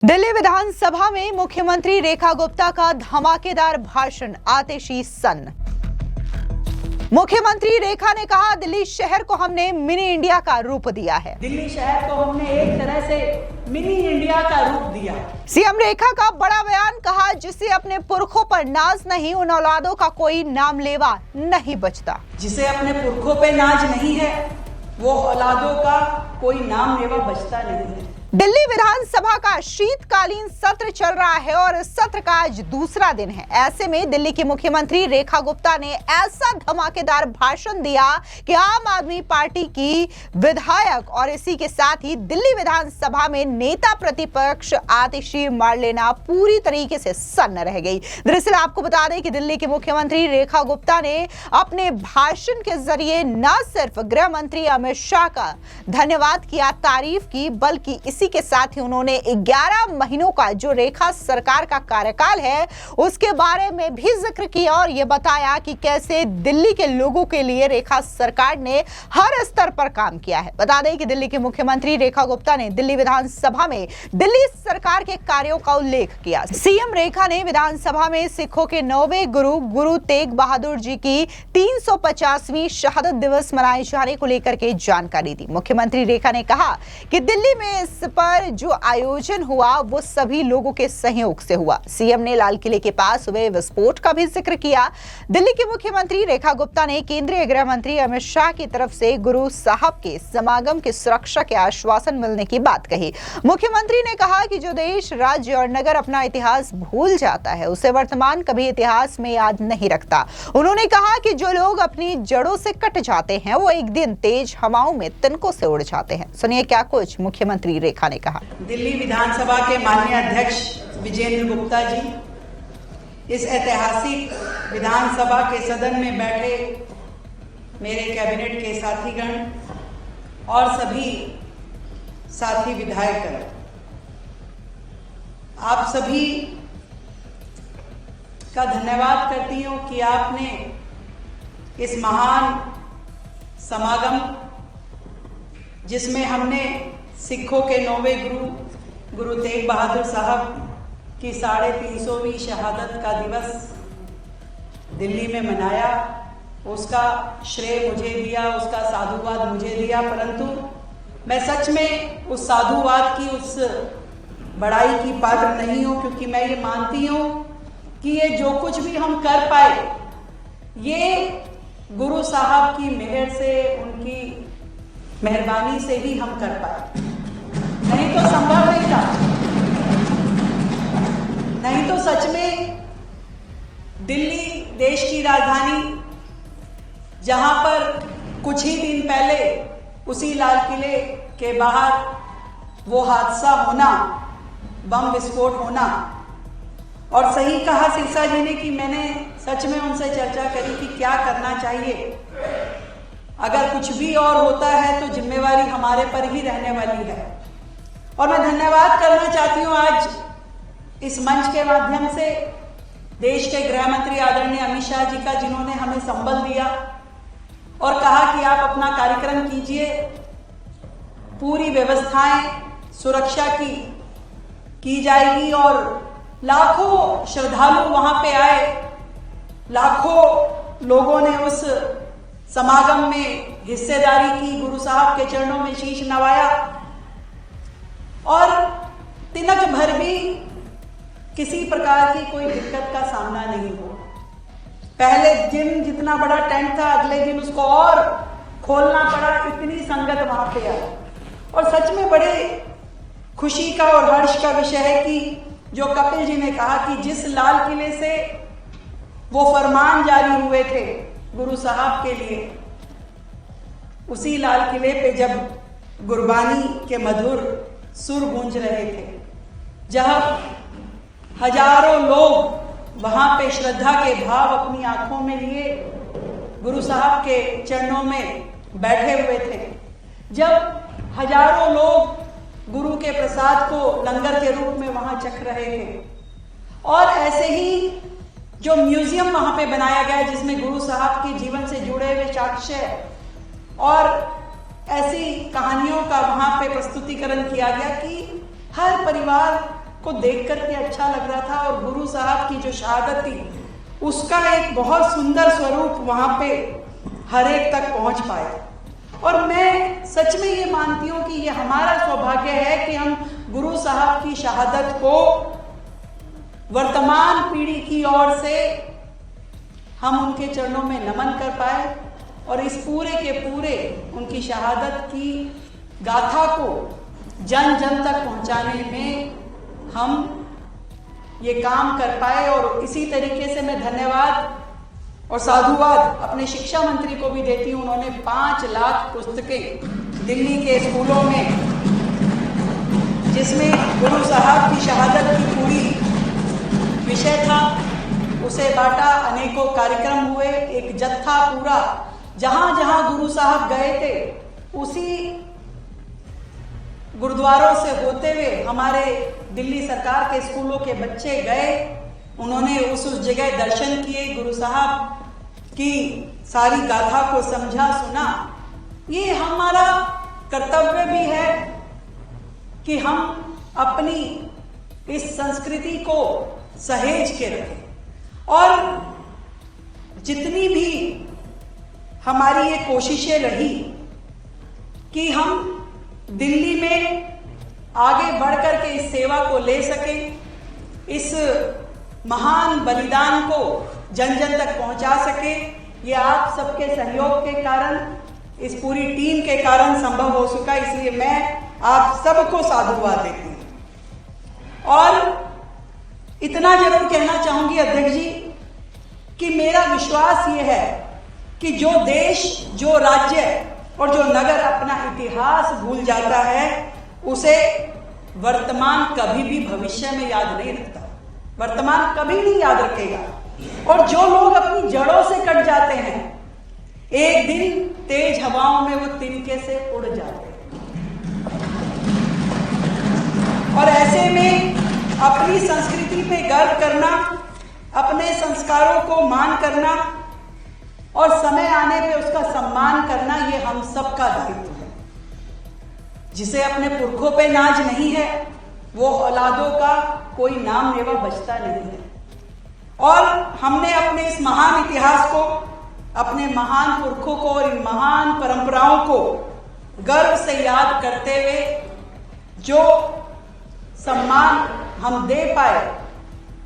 दिल्ली विधानसभा में मुख्यमंत्री रेखा गुप्ता का धमाकेदार भाषण, आतिशी सन। मुख्यमंत्री रेखा ने कहा, दिल्ली शहर को हमने मिनी इंडिया का रूप दिया है। दिल्ली शहर को हमने एक तरह से मिनी इंडिया का रूप दिया। सीएम रेखा का बड़ा बयान, कहा जिसे अपने पुरखों पर नाज नहीं, उन औलादों का कोई नाम लेवा नहीं बचता। जिसे अपने पुरखों पे नाज नहीं है, वो औलादों का कोई नाम लेवा बचता नहीं है। दिल्ली विधानसभा का शीतकालीन सत्र चल रहा है और इस सत्र का आज दूसरा दिन है। ऐसे में दिल्ली की मुख्यमंत्री रेखा गुप्ता ने ऐसा धमाकेदार भाषण दिया कि आम आदमी पार्टी की विधायक और इसी के साथ ही दिल्ली विधानसभा में नेता प्रतिपक्ष आतिशी मार्लेना पूरी तरीके से सन्न रह गई। दरअसल आपको बता दें कि दिल्ली के मुख्यमंत्री रेखा गुप्ता ने अपने भाषण के जरिए न सिर्फ गृह मंत्री अमित शाह का धन्यवाद किया, तारीफ की, बल्कि इसी के साथ ही उन्होंने 11 महीनों का जो रेखा सरकार का कार्यकाल है उसके बारे में भी जिक्र किया और यह बताया कि कैसे दिल्ली के लोगों के लिए रेखा सरकार ने हर स्तर पर काम किया है। बता दें कि दिल्ली के मुख्यमंत्री रेखा गुप्ता ने दिल्ली विधानसभा में दिल्ली सरकार के कार्यों का उल्लेख किया। सीएम रेखा ने विधानसभा में सिखों के 9वें गुरु तेग बहादुर जी की 350वीं शहादत दिवस मनाए जाने को लेकर के जानकारी दी। मुख्यमंत्री रेखा ने कहा कि दिल्ली में इस पर जो आयोजन हुआ वो सभी लोगों के सहयोग से हुआ। सीएम ने लाल किले के पास हुए विस्फोट का भी जिक्र किया। दिल्ली की मुख्यमंत्री रेखा गुप्ता ने केंद्रीय गृह मंत्री अमित शाह की तरफ से गुरु साहब के समागम की सुरक्षा के आश्वासन मिलने की बात कही। मुख्यमंत्री ने कहा कि जो देश, राज्य और नगर अपना इतिहास भूल जाता है उसे वर्तमान कभी इतिहास में याद नहीं रखता। उन्होंने कहा कि जो लोग अपनी जड़ों से कट जाते हैं वो एक दिन तेज हवाओं में तिनकों से उड़ जाते हैं। सुनिए क्या कुछ मुख्यमंत्री रेखा ने कहा। दिल्ली विधानसभा के माननीय अध्यक्ष विजेंद्र गुप्ता जी, इस ऐतिहासिक विधानसभा के सदन में बैठे मेरे कैबिनेट के साथीगण और सभी साथी विधायकगण, आप सभी का धन्यवाद करती हूं कि आपने इस महान समागम, जिसमें हमने सिखों के 9वें गुरु तेग बहादुर साहब की 350वीं शहादत का दिवस दिल्ली में मनाया, उसका श्रेय मुझे दिया, उसका साधुवाद मुझे दिया। परंतु मैं सच में उस साधुवाद की, उस बड़ाई की पात्र नहीं हूं, क्योंकि मैं ये मानती हूं कि ये जो कुछ भी हम कर पाए ये गुरु साहब की मेहर से, उनकी मेहरबानी से ही हम कर पाए, नहीं तो संभव नहीं था। नहीं तो सच में दिल्ली देश की राजधानी, जहां पर कुछ ही दिन पहले उसी लाल किले के बाहर वो हादसा होना, बम विस्फोट होना, और सही कहा सिरसा जी ने कि मैंने सच में उनसे चर्चा करी कि क्या करना चाहिए। अगर कुछ भी और होता है तो जिम्मेवारी हमारे पर ही रहने वाली है। और मैं धन्यवाद करना चाहती हूँ आज इस मंच के माध्यम से देश के गृह मंत्री आदरणीय अमित शाह जी का, जिन्होंने हमें संबल दिया और कहा कि आप अपना कार्यक्रम कीजिए, पूरी व्यवस्थाएं सुरक्षा की जाएगी और लाखों श्रद्धालु वहां पे आए, लाखों लोगों ने उस समागम में हिस्सेदारी की, गुरु साहब के चरणों में शीश नवाया और तिनक भर भी किसी प्रकार की कोई दिक्कत का सामना नहीं हुआ। पहले दिन जितना बड़ा टेंट था, अगले दिन उसको और खोलना पड़ा, इतनी संगत वहां पे आई। और सच में बड़े खुशी का और हर्ष का विषय है कि जो कपिल जी ने कहा कि जिस लाल किले से वो फरमान जारी हुए थे गुरु साहब के लिए, उसी लाल किले पे जब गुरबानी के मधुर सुर गूंज रहे थे, जहां हजारों लोग वहां पे श्रद्धा के भाव अपनी आंखों में लिए गुरु साहब के चरणों में बैठे हुए थे, जब हजारों लोग गुरु के प्रसाद को लंगर के रूप में वहां चख रहे थे, और ऐसे ही जो म्यूजियम वहां पे बनाया गया जिसमें गुरु साहब के जीवन से जुड़े हुए साक्ष्य और ऐसी कहानियों का वहां पे प्रस्तुतिकरण किया गया कि हर परिवार को देख करके अच्छा लग रहा था और गुरु साहब की जो शहादत थी उसका एक बहुत सुंदर स्वरूप वहां पे हर एक तक पहुंच पाया। और मैं सच में ये मानती हूँ कि ये हमारा सौभाग्य है कि हम गुरु साहब की शहादत को वर्तमान पीढ़ी की ओर से हम उनके चरणों में नमन कर पाए और इस पूरे के पूरे उनकी शहादत की गाथा को जन जन तक पहुंचाने में हम ये काम कर पाए। और इसी तरीके से मैं धन्यवाद और साधुवाद अपने शिक्षा मंत्री को भी देती हूँ। उन्होंने 5 लाख पुस्तकें दिल्ली के स्कूलों में, जिसमें गुरु साहब की शहादत की पूरी विषय था, उसे बांटा। अनेकों कार्यक्रम हुए, एक जत्था पूरा जहां जहां गुरु साहब गए थे उसी गुरुद्वारों से होते हुए हमारे दिल्ली सरकार के स्कूलों के बच्चे गए। उन्होंने उस जगह दर्शन किए, गुरु साहब की सारी गाथा को समझा, सुना। ये हमारा कर्तव्य भी है कि हम अपनी इस संस्कृति को सहेज के रखें। और जितनी भी हमारी ये कोशिशें रही कि हम दिल्ली में आगे बढ़कर के इस सेवा को ले सकें, इस महान बलिदान को जन जन तक पहुंचा सके, ये आप सबके सहयोग के कारण, इस पूरी टीम के कारण संभव हो सका। इसलिए मैं आप सबको साधुवाद देती हूं। और इतना जरूर कहना चाहूंगी अध्यक्ष जी कि मेरा विश्वास ये है कि जो देश, जो राज्य और जो नगर अपना इतिहास भूल जाता है उसे वर्तमान कभी भी भविष्य में याद नहीं रखता, वर्तमान कभी नहीं याद रखेगा। और जो लोग अपनी जड़ों से कट जाते हैं, एक दिन तेज हवाओं में वो तिनके से उड़ जाते हैं। और ऐसे में अपनी संस्कृति पे गर्व करना, अपने संस्कारों को मान करना और समय आने पे उसका सम्मान करना, ये हम सबका दायित्व है। जिसे अपने पुरखों पे नाज नहीं है वो औलादों का कोई नाम लेवा बचता नहीं है। और हमने अपने इस महान इतिहास को, अपने महान पुरखों को और इन महान परंपराओं को गर्व से याद करते हुए जो सम्मान हम दे पाए,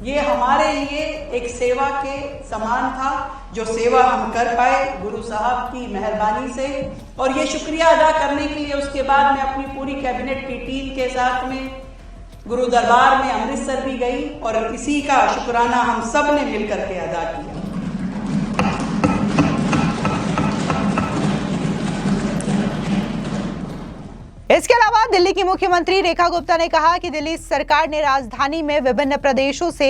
ये हमारे लिए एक सेवा के समान था। जो सेवा हम कर पाए गुरु साहब की मेहरबानी से, और ये शुक्रिया अदा करने के लिए उसके बाद मैं अपनी पूरी कैबिनेट की टीम के साथ में गुरु दरबार में अमृतसर भी गई और इसी का शुक्राना हम सब ने मिलकर के अदा किया। इसके अलावा दिल्ली की मुख्यमंत्री रेखा गुप्ता ने कहा कि दिल्ली सरकार ने राजधानी में विभिन्न प्रदेशों से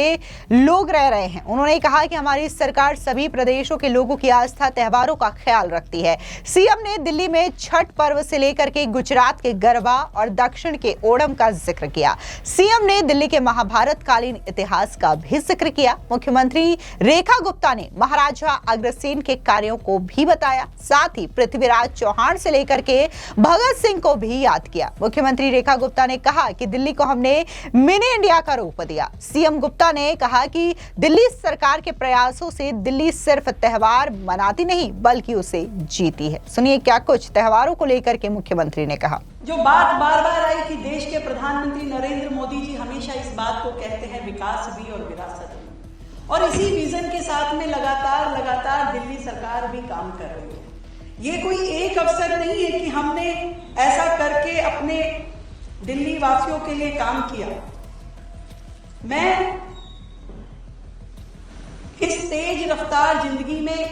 लोग रह रहे हैं। उन्होंने कहा कि हमारी सरकार सभी प्रदेशों के लोगों की आस्था, त्योहारों का ख्याल रखती है। सीएम ने दिल्ली में छठ पर्व से लेकर के गुजरात के गरबा और दक्षिण के ओणम का जिक्र किया। सीएम ने दिल्ली के महाभारत कालीन इतिहास का भी जिक्र किया। मुख्यमंत्री रेखा गुप्ता ने महाराजा अग्रसेन के कार्यों को भी बताया, साथ ही पृथ्वीराज चौहान से लेकर के भगत सिंह को भी याद किया। मुख्यमंत्री रेखा गुप्ता ने कहा कि दिल्ली को हमने मिनी इंडिया का रूप दिया। सीएम गुप्ता ने कहा कि दिल्ली सरकार के प्रयासों से दिल्ली सिर्फ त्योहार मनाती नहीं बल्कि उसे जीती है। सुनिए क्या कुछ त्योहारों को लेकर के मुख्यमंत्री ने कहा। जो बात बार बार आई कि देश के प्रधानमंत्री नरेंद्र मोदी जी हमेशा इस बात को कहते हैं, विकास भी और विरासत भी, और इसी विजन के साथ में लगातार दिल्ली सरकार भी काम कर रही है। ये कोई एक अवसर नहीं है कि हमने ऐसा करके अपने दिल्ली वासियों के लिए काम किया। मैं इस तेज रफ्तार जिंदगी में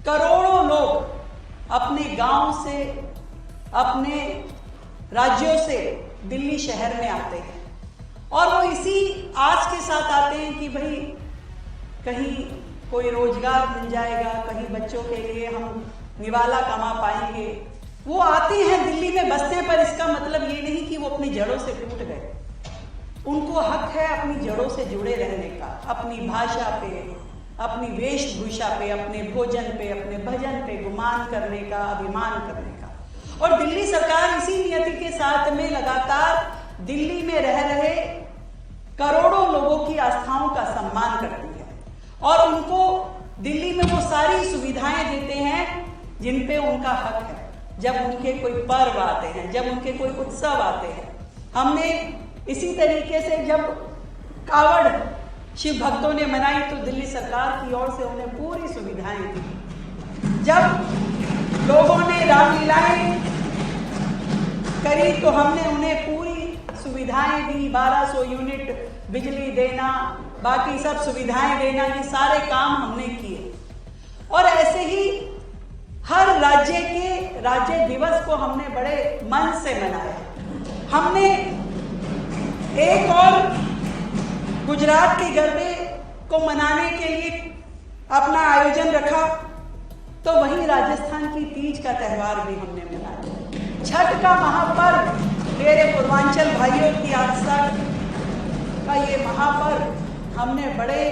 करोड़ों लोग अपने गांव से, अपने राज्यों से दिल्ली शहर में आते हैं और वो इसी आस के साथ आते हैं कि भाई कहीं कोई रोजगार मिल जाएगा, कहीं बच्चों के लिए हम निवाला कमा पाएंगे। वो आते हैं दिल्ली में बसते, पर इसका मतलब ये नहीं कि वो अपनी जड़ों से टूट गए। उनको हक है अपनी जड़ों से जुड़े रहने का, अपनी भाषा पे, अपनी वेशभूषा पे, अपने भोजन पे, अपने भजन पे गुमान करने का, अभिमान करने का। और दिल्ली सरकार इसी नियति के साथ में लगातार दिल्ली में रह रहे करोड़ों लोगों की आस्थाओं का सम्मान करती है और उनको दिल्ली में वो सारी सुविधाएं देते हैं जिन पे उनका हक है। जब उनके कोई पर्व आते हैं, जब उनके कोई उत्सव आते हैं, हमने इसी तरीके से जब कावड़ शिव भक्तों ने मनाई तो दिल्ली सरकार की ओर से उन्हें पूरी सुविधाएं दी। जब लोगों ने रामलीलाएं करी तो हमने उन्हें पूरी सुविधाएं दी, 1200 यूनिट बिजली देना, बाकी सब सुविधाएं देना, ये सारे काम हमने किए। और ऐसे ही हर राज्य के राज्य दिवस को हमने बड़े मन से मनाया। हमने एक और गुजरात के गरबे को मनाने के लिए अपना आयोजन रखा, तो वहीं राजस्थान की तीज का त्यौहार भी हमने मनाया। छठ का महापर्व मेरे पूर्वांचल भाइयों की आस्था का ये महापर्व हमने बड़े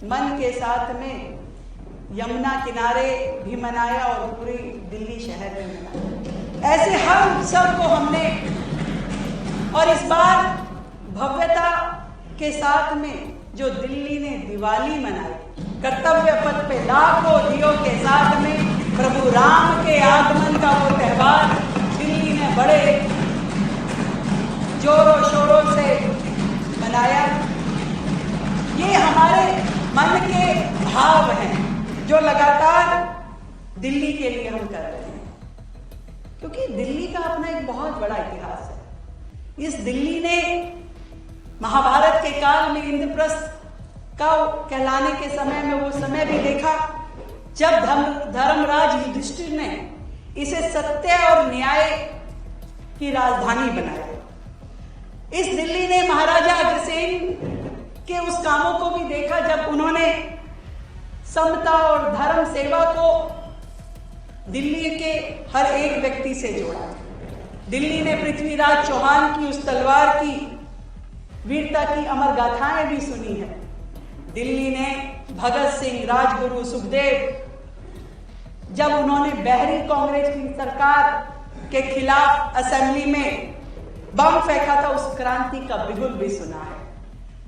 मन के साथ में यमुना किनारे भी मनाया और पूरी दिल्ली शहर में मनाया। ऐसे हर उत्सव को हमने, और इस बार भव्यता के साथ में जो दिल्ली ने दिवाली मनाई, कर्तव्य पथ पे लाखों दियों के साथ में प्रभु राम के आगमन का वो त्यौहार दिल्ली ने बड़े जोरों शोरों से मनाया। ये हमारे मन के भाव हैं जो लगातार दिल्ली के लिए हम कर रहे हैं, क्योंकि दिल्ली का अपना एक बहुत बड़ा इतिहास है। इस दिल्ली ने महाभारत के काल में इंद्रप्रस्थ का कहलाने के समय में वो समय भी देखा जब धर्मराज युधिष्ठिर ने इसे सत्य और न्याय की राजधानी बनाया। इस दिल्ली ने महाराजा अग्रसेन के उस कामों को भी देखा जब उन्होंने समता और धर्म सेवा को दिल्ली के हर एक व्यक्ति से जोड़ा। दिल्ली ने पृथ्वीराज चौहान की उस तलवार की वीरता की अमर गाथाएं भी सुनी है। दिल्ली ने भगत सिंह, राजगुरु, सुखदेव, जब उन्होंने बहरी कांग्रेस की सरकार के खिलाफ असेंबली में बम फेंका था, उस क्रांति का बिगुल भी सुना है।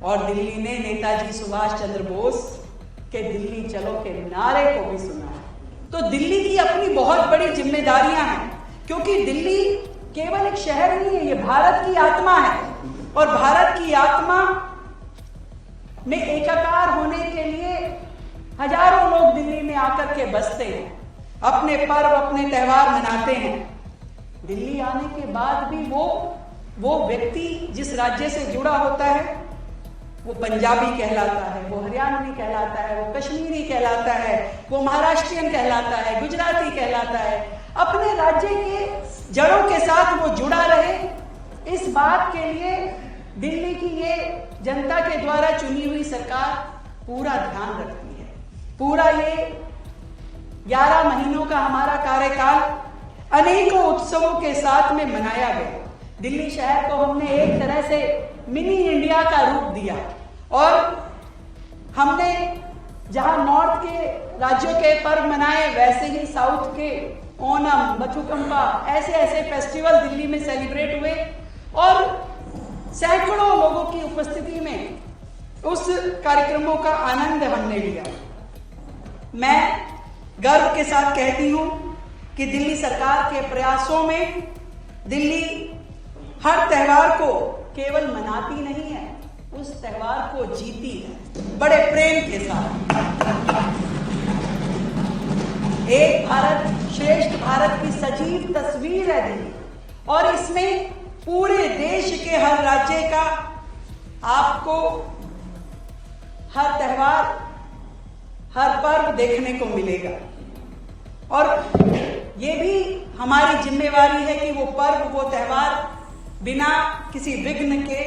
और दिल्ली ने नेताजी सुभाष चंद्र बोस के दिल्ली चलो के नारे को भी सुना है। तो दिल्ली की अपनी बहुत बड़ी जिम्मेदारियां हैं, क्योंकि दिल्ली केवल एक शहर नहीं है, ये भारत की आत्मा है। और भारत की आत्मा में एकाकार होने के लिए हजारों लोग दिल्ली में आकर के बसते हैं, अपने पर्व, अपने त्यौहार मनाते हैं। दिल्ली आने के बाद भी वो व्यक्ति जिस राज्य से जुड़ा होता है, वो पंजाबी कहलाता है, वो हरियाणवी कहलाता है, वो कश्मीरी कहलाता है, वो महाराष्ट्रियन कहलाता है, गुजराती कहलाता है। अपने राज्य के जड़ों के साथ वो जुड़ा रहे, इस बात के लिए दिल्ली की ये जनता के द्वारा चुनी हुई सरकार पूरा ध्यान रखती है। पूरा ये 11 महीनों का हमारा कार्यकाल अनेकों उत्सवों के साथ में मनाया गया। दिल्ली शहर को हमने एक तरह से मिनी इंडिया का रूप दिया, और हमने जहां नॉर्थ के राज्यों के पर्व मनाए, वैसे ही साउथ के ओणम, बथुकम्पा, ऐसे ऐसे फेस्टिवल दिल्ली में सेलिब्रेट हुए। और सैकड़ों लोगों की उपस्थिति में उस कार्यक्रमों का आनंद हमने लिया। मैं गर्व के साथ कहती हूं कि दिल्ली सरकार के प्रयासों में दिल्ली हर त्यौहार को केवल मनाती नहीं है, उस त्यौहार को जीती है बड़े प्रेम के साथ। एक भारत श्रेष्ठ भारत की सजीव तस्वीर है दिल्ली, और इसमें पूरे देश के हर राज्य का आपको हर त्यौहार, हर पर्व देखने को मिलेगा। और ये भी हमारी जिम्मेवारी है कि वो पर्व, वो त्यौहार बिना किसी विघ्न के।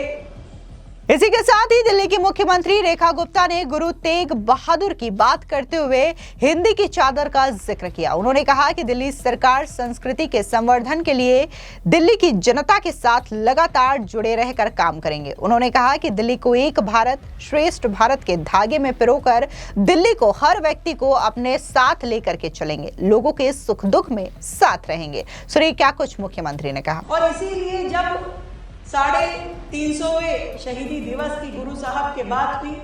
इसी के साथ ही दिल्ली की मुख्यमंत्री रेखा गुप्ता ने गुरु तेग बहादुर की बात करते हुए हिंदी की चादर का जिक्र किया। उन्होंने कहा कि दिल्ली सरकार संस्कृति के संवर्धन के लिए दिल्ली की जनता के साथ लगातार जुड़े रहकर काम करेंगे। उन्होंने कहा कि दिल्ली को एक भारत श्रेष्ठ भारत के धागे में पिरोकर दिल्ली को हर व्यक्ति को अपने साथ लेकर के चलेंगे, लोगों के सुख दुख में साथ रहेंगे। सुनिए क्या कुछ मुख्यमंत्री ने कहा। और इसीलिए जब 350वें शहीदी दिवस की गुरु साहब के बाद हुई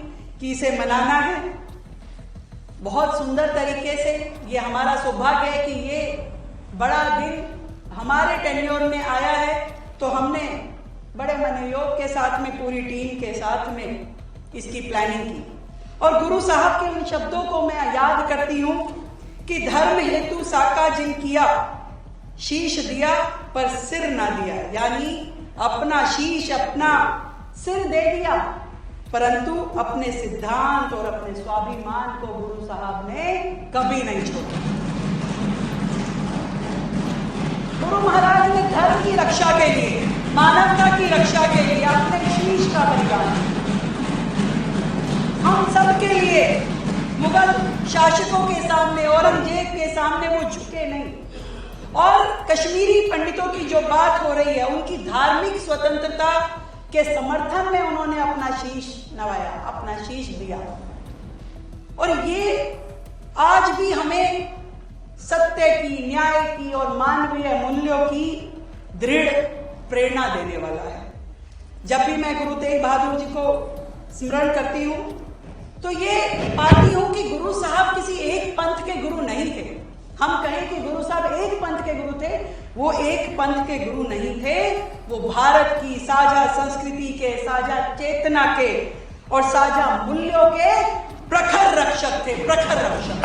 कि इसे मनाना है बहुत सुंदर तरीके से। ये हमारा सौभाग्य है कि ये बड़ा दिन हमारे टेन्योर में आया है, तो हमने बड़े मनोयोग के साथ में पूरी टीम के साथ में इसकी प्लानिंग की। और गुरु साहब के उन शब्दों को मैं याद करती हूं कि धर्म हेतु साका जिन किया, शीश दिया पर सिर ना दिया, यानी अपना शीश अपना सिर दे दिया परंतु अपने सिद्धांत और अपने स्वाभिमान को गुरु साहब ने कभी नहीं छोड़ा। गुरु महाराज ने धर्म की रक्षा के लिए, मानवता की रक्षा के लिए अपने शीश का बलिदान, हम सबके लिए मुगल शासकों के सामने, औरंगजेब के सामने वो झुके नहीं। और कश्मीरी पंडितों की जो बात हो रही है, उनकी धार्मिक स्वतंत्रता के समर्थन में उन्होंने अपना शीश नवाया, अपना शीश दिया। और ये आज भी हमें सत्य की, न्याय की और मानवीय मूल्यों की दृढ़ प्रेरणा देने वाला है। जब भी मैं गुरु तेग बहादुर जी को स्मरण करती हूं तो ये पाती हूं कि गुरु साहब किसी एक पंथ के गुरु नहीं थे। हम कहें कि गुरु साहब एक पंथ के गुरु थे, वो एक पंथ के गुरु नहीं थे, वो भारत की साझा संस्कृति के, साझा चेतना के और साझा मूल्यों के प्रखर रक्षक थे, प्रखर रक्षक।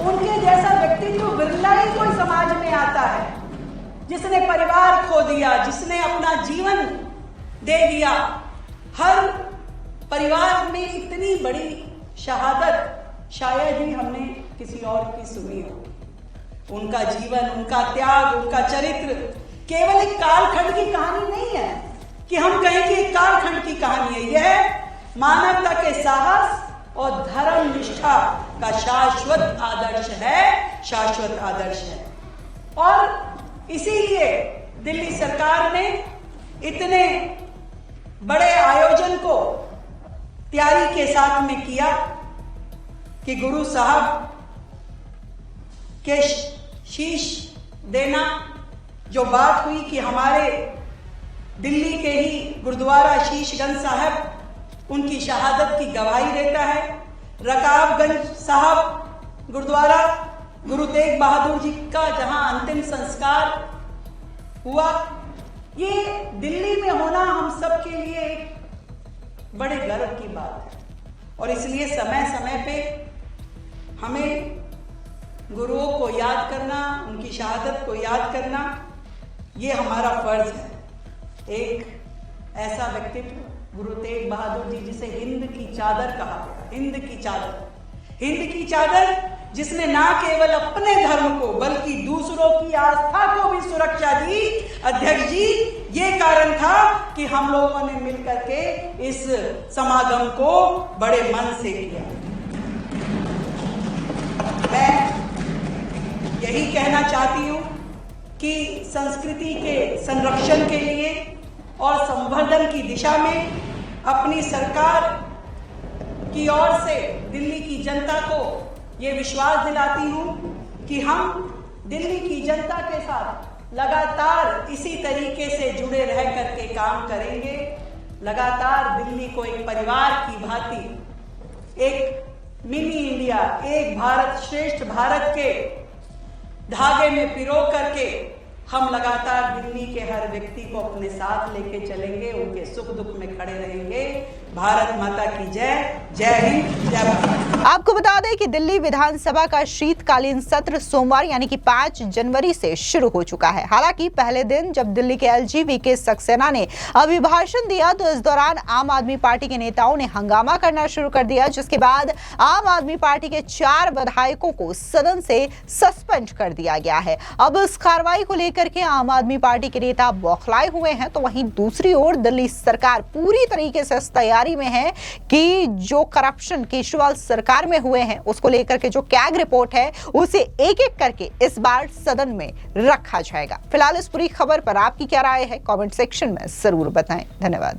उनके जैसा व्यक्तित्व बिरला ही कोई समाज में आता है, जिसने परिवार खो दिया, जिसने अपना जीवन दे दिया। हर परिवार में इतनी बड़ी शहादत शायद ही हमने किसी और की सुनी हो। उनका जीवन, उनका त्याग, उनका चरित्र केवल एक कालखंड की कहानी नहीं है कि हम कहें कि एक कालखंड की कहानी है। यह मानवता के साहस और धर्म निष्ठा का शाश्वत आदर्श है, शाश्वत आदर्श है। और इसीलिए दिल्ली सरकार ने इतने बड़े आयोजन को तैयारी के साथ में किया कि गुरु साहब के शीश देना, जो बात हुई कि हमारे दिल्ली के ही गुरुद्वारा शीशगंज साहब उनकी शहादत की गवाही देता है। रकाबगंज साहब गुरुद्वारा गुरु तेग बहादुर जी का जहां अंतिम संस्कार हुआ, ये दिल्ली में होना हम सब के लिए एक बड़े गर्व की बात है। और इसलिए समय समय पे हमें गुरुओं को याद करना, उनकी शहादत को याद करना, ये हमारा फर्ज है। एक ऐसा व्यक्तित्व गुरु तेग बहादुर जी, जिसे हिंद की चादर कहा गया, हिंद की चादर, हिंद की चादर, जिसने ना केवल अपने धर्म को बल्कि दूसरों की आस्था को भी सुरक्षा दी। अध्यक्ष जी, ये कारण था कि हम लोगों ने मिलकर के इस समागम को बड़े मन से किया। मैं यही कहना चाहती हूं कि संस्कृति के संरक्षण के लिए और संवर्धन की दिशा में अपनी सरकार की ओर से दिल्ली की जनता को ये विश्वास दिलाती हूं कि हम दिल्ली की जनता के साथ लगातार इसी तरीके से जुड़े रह करके काम करेंगे। लगातार दिल्ली को एक परिवार की भांति, एक मिनी इंडिया, एक भारत श्रेष्ठ भारत के धागे में पिरो करके हम लगातार दिल्ली के हर व्यक्ति को अपने साथ लेके चलेंगे, उनके सुख दुख में खड़े रहेंगे। भारत माता की जय, जय हिंद, जय भारत। आपको बता दें कि दिल्ली विधानसभा का शीतकालीन सत्र सोमवार यानी कि 5 जनवरी से शुरू हो चुका है। हालांकि पहले दिन जब दिल्ली के एलजीबी के सक्सेना ने अभिभाषण दिया तो इस दौरान आम आदमी पार्टी के नेताओं ने हंगामा करना शुरू कर दिया, जिसके बाद आम आदमी पार्टी के 4 विधायकों को सदन से सस्पेंड कर दिया गया है। अब इस कार्रवाई को लेकर के आम आदमी पार्टी के नेता बौखलाए हुए हैं, तो वहीं दूसरी ओर दिल्ली सरकार पूरी तरीके से तैयारी में है कि जो करप्शन केजरीवाल सरकार में हुए हैं उसको लेकर के जो कैग रिपोर्ट है उसे एक एक करके इस बार सदन में रखा जाएगा। फिलहाल इस पूरी खबर पर आपकी क्या राय है, कमेंट सेक्शन में जरूर बताएं। धन्यवाद।